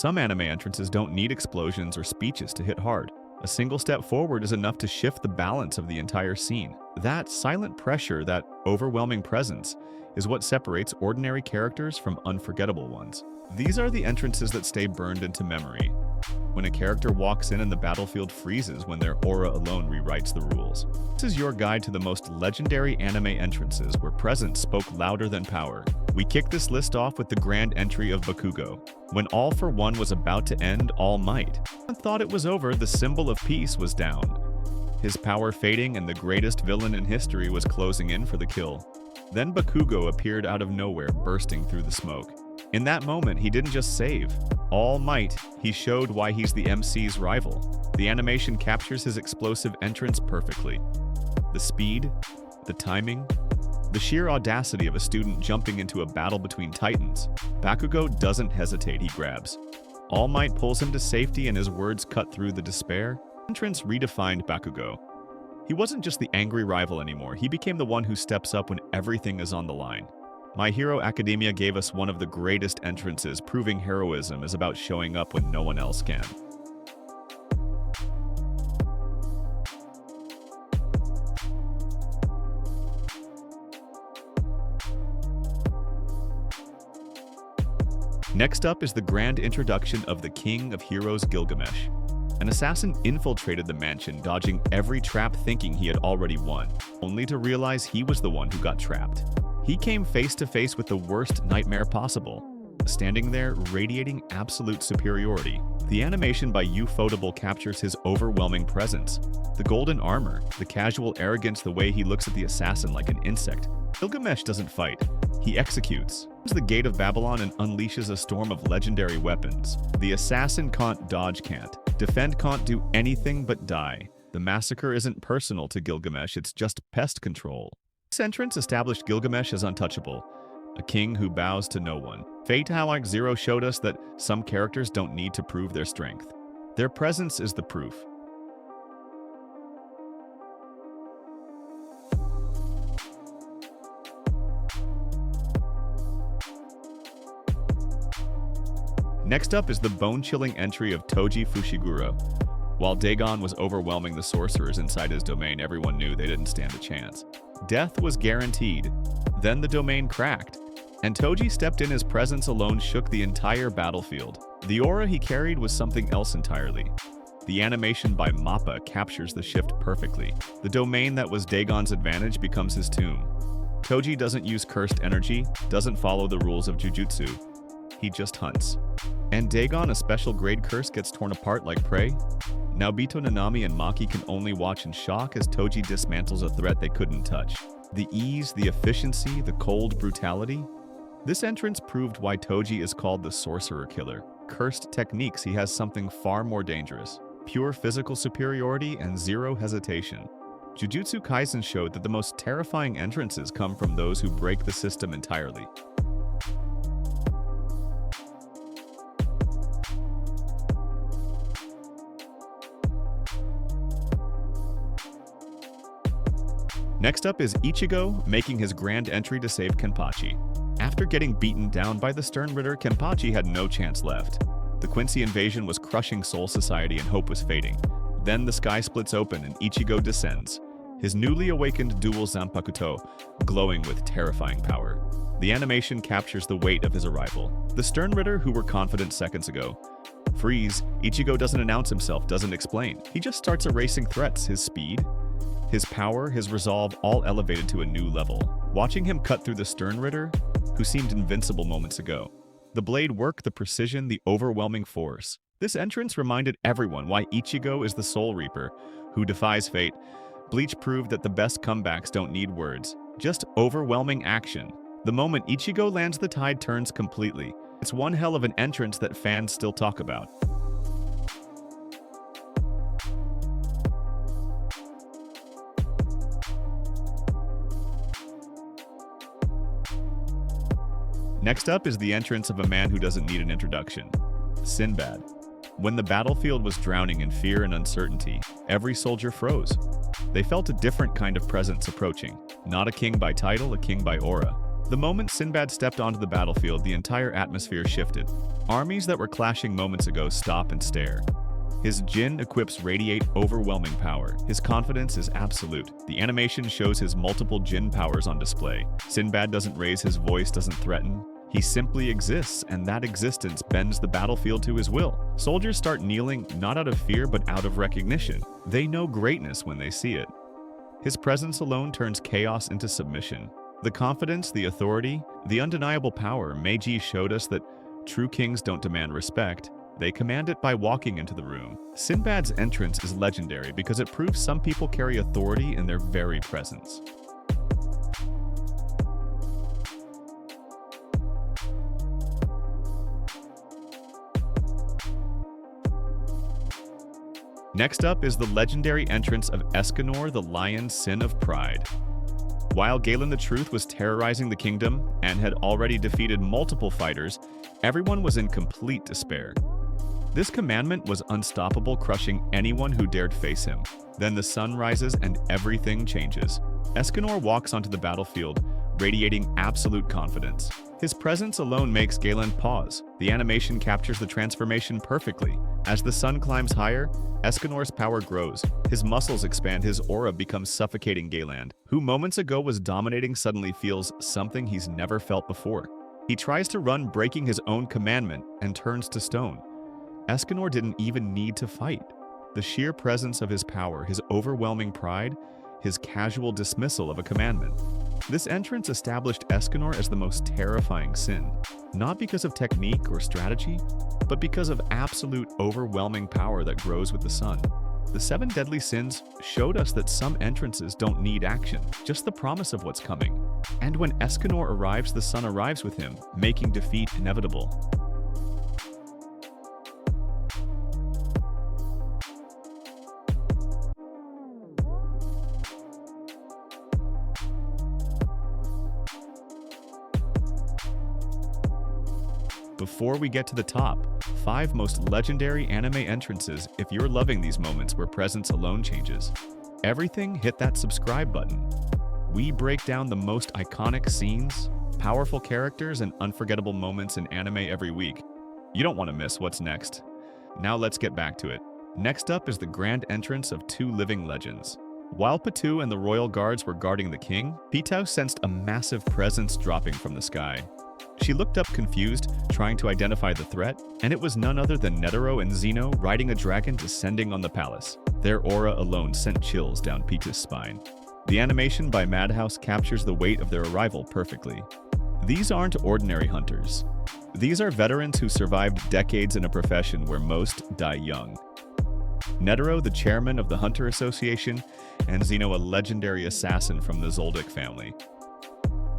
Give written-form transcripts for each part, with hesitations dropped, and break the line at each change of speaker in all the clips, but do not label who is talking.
Some anime entrances don't need explosions or speeches to hit hard. A single step forward is enough to shift the balance of the entire scene. That silent pressure, that overwhelming presence, is what separates ordinary characters from unforgettable ones. These are the entrances that stay burned into memory. When a character walks in and the battlefield freezes when their aura alone rewrites the rules. This is your guide to the most legendary anime entrances where presence spoke louder than power. We kick this list off with the grand entry of Bakugo. When All for One was about to end All Might, and thought it was over, the symbol of peace was down. His power fading and the greatest villain in history was closing in for the kill. Then Bakugo appeared out of nowhere, bursting through the smoke. In that moment, he didn't just save All Might, he showed why he's the MC's rival. The animation captures his explosive entrance perfectly. The speed, the timing, the sheer audacity of a student jumping into a battle between titans. Bakugo doesn't hesitate, he grabs. All Might pulls him to safety and his words cut through the despair. Entrance redefined Bakugo. He wasn't just the angry rival anymore, he became the one who steps up when everything is on the line. My Hero Academia gave us one of the greatest entrances, proving heroism is about showing up when no one else can. Next up is the grand introduction of the King of Heroes Gilgamesh. An assassin infiltrated the mansion, dodging every trap thinking he had already won, only to realize he was the one who got trapped. He came face to face with the worst nightmare possible, standing there radiating absolute superiority. The animation by Ufotable captures his overwhelming presence. The golden armor, the casual arrogance, the way he looks at the assassin like an insect. Gilgamesh doesn't fight, he executes. He opens the gate of Babylon and unleashes a storm of legendary weapons. The assassin can't dodge, can't defend, can't do anything but die. The massacre isn't personal to Gilgamesh, it's just pest control. This entrance established Gilgamesh as untouchable, a king who bows to no one. Fate Highlight Zero showed us that some characters don't need to prove their strength. Their presence is the proof. Next up is the bone-chilling entry of Toji Fushiguro. While Dagon was overwhelming the sorcerers inside his domain, everyone knew they didn't stand a chance. Death was guaranteed. Then the domain cracked, and Toji stepped in. His presence alone shook the entire battlefield. The aura he carried was something else entirely. The animation by Mappa captures the shift perfectly. The domain that was Dagon's advantage becomes his tomb. Toji doesn't use cursed energy, doesn't follow the rules of Jujutsu. He just hunts. And Dagon, a special grade curse, gets torn apart like prey. Naobito, Nanami, and Maki can only watch in shock as Toji dismantles a threat they couldn't touch. The ease, the efficiency, the cold brutality. This entrance proved why Toji is called the Sorcerer Killer. Cursed techniques, he has something far more dangerous. Pure physical superiority and zero hesitation. Jujutsu Kaisens showed that the most terrifying entrances come from those who break the system entirely. Next up is Ichigo making his grand entry to save Kenpachi. After getting beaten down by the Stern Ritter, Kenpachi had no chance left. The Quincy invasion was crushing Soul Society and hope was fading. Then the sky splits open and Ichigo descends, his newly awakened dual Zanpakuto glowing with terrifying power. The animation captures the weight of his arrival. The Stern Ritter, who were confident seconds ago, freeze. Ichigo doesn't announce himself, doesn't explain. He just starts erasing threats. His speed, his power, his resolve, all elevated to a new level. Watching him cut through the Stern Ritter, who seemed invincible moments ago. The blade work, the precision, the overwhelming force. This entrance reminded everyone why Ichigo is the Soul Reaper, who defies fate. Bleach proved that the best comebacks don't need words, just overwhelming action. The moment Ichigo lands, the tide turns completely. It's one hell of an entrance that fans still talk about. Next up is the entrance of a man who doesn't need an introduction, Sinbad. When the battlefield was drowning in fear and uncertainty, every soldier froze. They felt a different kind of presence approaching, not a king by title, a king by aura. The moment Sinbad stepped onto the battlefield, the entire atmosphere shifted. Armies that were clashing moments ago stop and stare. His Jin equips radiate overwhelming power. His confidence is absolute. The animation shows his multiple Jin powers on display. Sinbad doesn't raise his voice, doesn't threaten. He simply exists, and that existence bends the battlefield to his will. Soldiers start kneeling not out of fear but out of recognition. They know greatness when they see it. His presence alone turns chaos into submission. The confidence, the authority, the undeniable power. Meiji showed us that true kings don't demand respect. They command it by walking into the room. Sinbad's entrance is legendary because it proves some people carry authority in their very presence. Next up is the legendary entrance of Escanor, the Lion's Sin of Pride. While Galen the Truth was terrorizing the kingdom and had already defeated multiple fighters, everyone was in complete despair. This commandment was unstoppable, crushing anyone who dared face him. Then the sun rises and everything changes. Escanor walks onto the battlefield, radiating absolute confidence. His presence alone makes Galen pause. The animation captures the transformation perfectly. As the sun climbs higher, Escanor's power grows. His muscles expand, his aura becomes suffocating. Galen, who moments ago was dominating, suddenly feels something he's never felt before. He tries to run, breaking his own commandment, and turns to stone. Escanor didn't even need to fight. The sheer presence of his power, his overwhelming pride, his casual dismissal of a commandment. This entrance established Escanor as the most terrifying sin, not because of technique or strategy, but because of absolute overwhelming power that grows with the sun. The 7 deadly sins showed us that some entrances don't need action, just the promise of what's coming. And when Escanor arrives, the sun arrives with him, making defeat inevitable. Before we get to the top 5 most legendary anime entrances, if you're loving these moments where presence alone changes everything, hit that subscribe button. We break down the most iconic scenes, powerful characters, and unforgettable moments in anime every week. You don't want to miss what's next. Now let's get back to it. Next up is the grand entrance of 2 living legends. While Patu and the royal guards were guarding the king, Pitao sensed a massive presence dropping from the sky. She looked up confused, trying to identify the threat, and it was none other than Netero and Zeno riding a dragon descending on the palace. Their aura alone sent chills down Pita's spine. The animation by Madhouse captures the weight of their arrival perfectly. These aren't ordinary hunters. These are veterans who survived decades in a profession where most die young. Netero, the chairman of the Hunter Association, and Zeno, a legendary assassin from the Zoldyck family.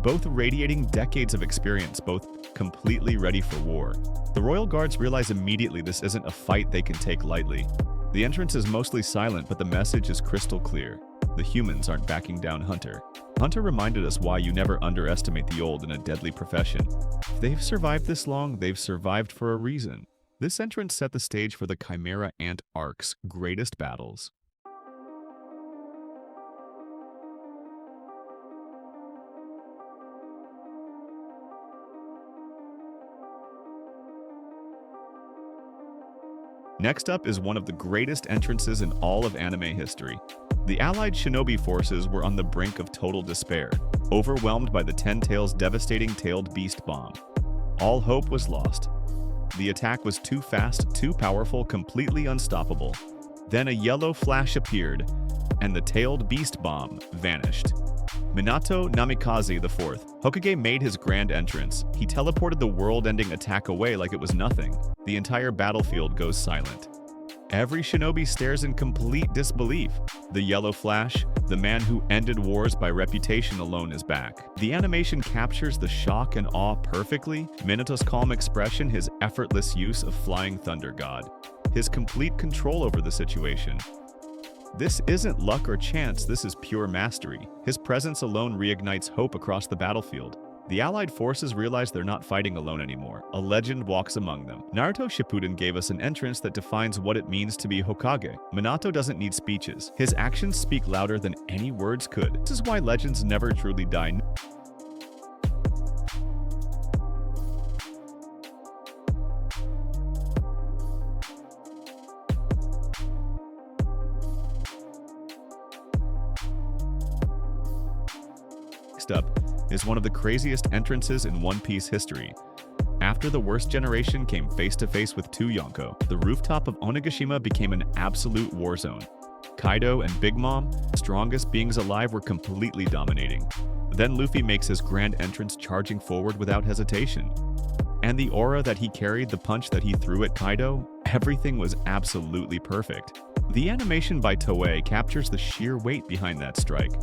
Both radiating decades of experience, both completely ready for war. The royal guards realize immediately this isn't a fight they can take lightly. The entrance is mostly silent, but the message is crystal clear. The humans aren't backing down Hunter. Hunter reminded us why you never underestimate the old in a deadly profession. If they've survived this long, they've survived for a reason. This entrance set the stage for the Chimera Ant arc's greatest battles. Next up is one of the greatest entrances in all of anime history. The Allied shinobi forces were on the brink of total despair, overwhelmed by the Ten Tails' devastating tailed beast bomb. All hope was lost. The attack was too fast, too powerful, completely unstoppable. Then a yellow flash appeared, and the tailed beast bomb vanished. Minato Namikaze IV, Hokage, made his grand entrance. He teleported the world-ending attack away like it was nothing. The entire battlefield goes silent. Every shinobi stares in complete disbelief. The yellow flash, the man who ended wars by reputation alone, is back. The animation captures the shock and awe perfectly. Minato's calm expression, his effortless use of Flying Thunder God, his complete control over the situation. This isn't luck or chance, this is pure mastery. His presence alone reignites hope across the battlefield. The Allied forces realize they're not fighting alone anymore. A legend walks among them. Naruto Shippuden gave us an entrance that defines what it means to be Hokage. Minato doesn't need speeches. His actions speak louder than any words could. This is why legends never truly die. next up is one of the craziest entrances in One Piece history. After the worst generation came face-to-face with two Yonko, the rooftop of Onigashima became an absolute war zone. Kaido and Big Mom, strongest beings alive, were completely dominating. Then Luffy makes his grand entrance, charging forward without hesitation. And the aura that he carried, the punch that he threw at Kaido, everything was absolutely perfect. The animation by Toei captures the sheer weight behind that strike.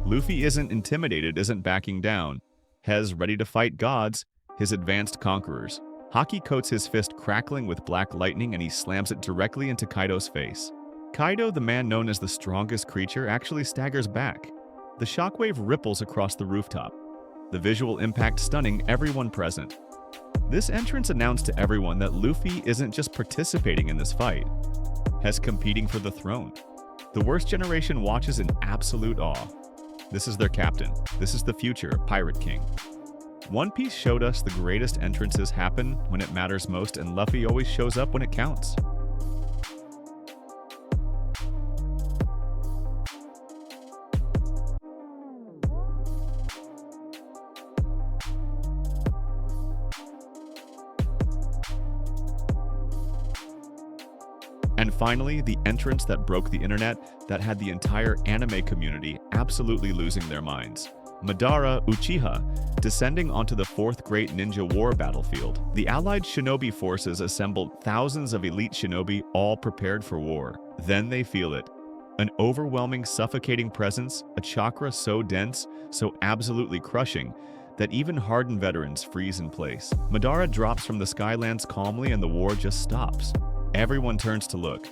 Luffy isn't intimidated, isn't backing down. Hez ready to fight gods, his advanced conquerors. Haki coats his fist, crackling with black lightning, and he slams it directly into Kaido's face. Kaido, the man known as the strongest creature, actually staggers back. The shockwave ripples across the rooftop, the visual impact stunning everyone present. This entrance announced to everyone that Luffy isn't just participating in this fight, Hez competing for the throne. The worst generation watches in absolute awe. This is their captain. This is the future Pirate King. One Piece showed us the greatest entrances happen when it matters most, and Luffy always shows up when it counts. And finally, the entrance that broke the internet, that had the entire anime community absolutely losing their minds. Madara Uchiha, descending onto the fourth great ninja war battlefield. The allied shinobi forces assembled thousands of elite shinobi, all prepared for war. Then they feel it. An overwhelming, suffocating presence, a chakra so dense, so absolutely crushing, that even hardened veterans freeze in place. Madara drops from the skylands calmly, and the war just stops. Everyone turns to look.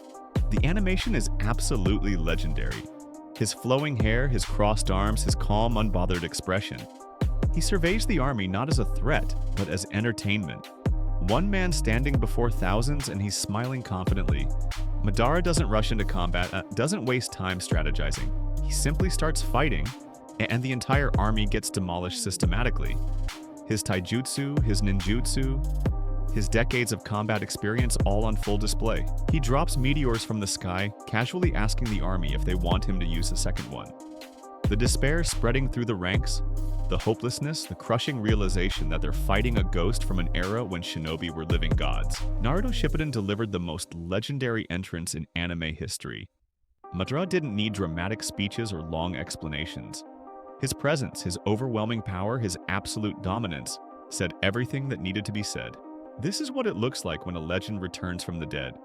The animation is absolutely legendary. His flowing hair, his crossed arms, his calm, unbothered expression. He surveys the army not as a threat, but as entertainment. One man standing before thousands, and he's smiling confidently. Madara doesn't rush into combat, doesn't waste time strategizing. He simply starts fighting, and the entire army gets demolished systematically. His taijutsu, his ninjutsu, his decades of combat experience all on full display. He drops meteors from the sky, casually asking the army if they want him to use a second one. The despair spreading through the ranks, the hopelessness, the crushing realization that they're fighting a ghost from an era when shinobi were living gods. Naruto Shippuden delivered the most legendary entrance in anime history. Madara didn't need dramatic speeches or long explanations. His presence, his overwhelming power, his absolute dominance said everything that needed to be said. This is what it looks like when a legend returns from the dead.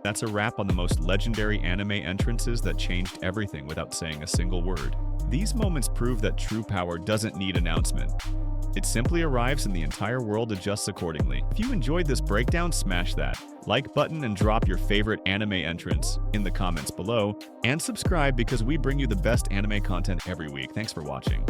That's a wrap on the most legendary anime entrances that changed everything without saying a single word. These moments prove that true power doesn't need announcement. It simply arrives and the entire world adjusts accordingly. If you enjoyed this breakdown, smash that like button and drop your favorite anime entrance in the comments below, and subscribe because we bring you the best anime content every week. Thanks for watching.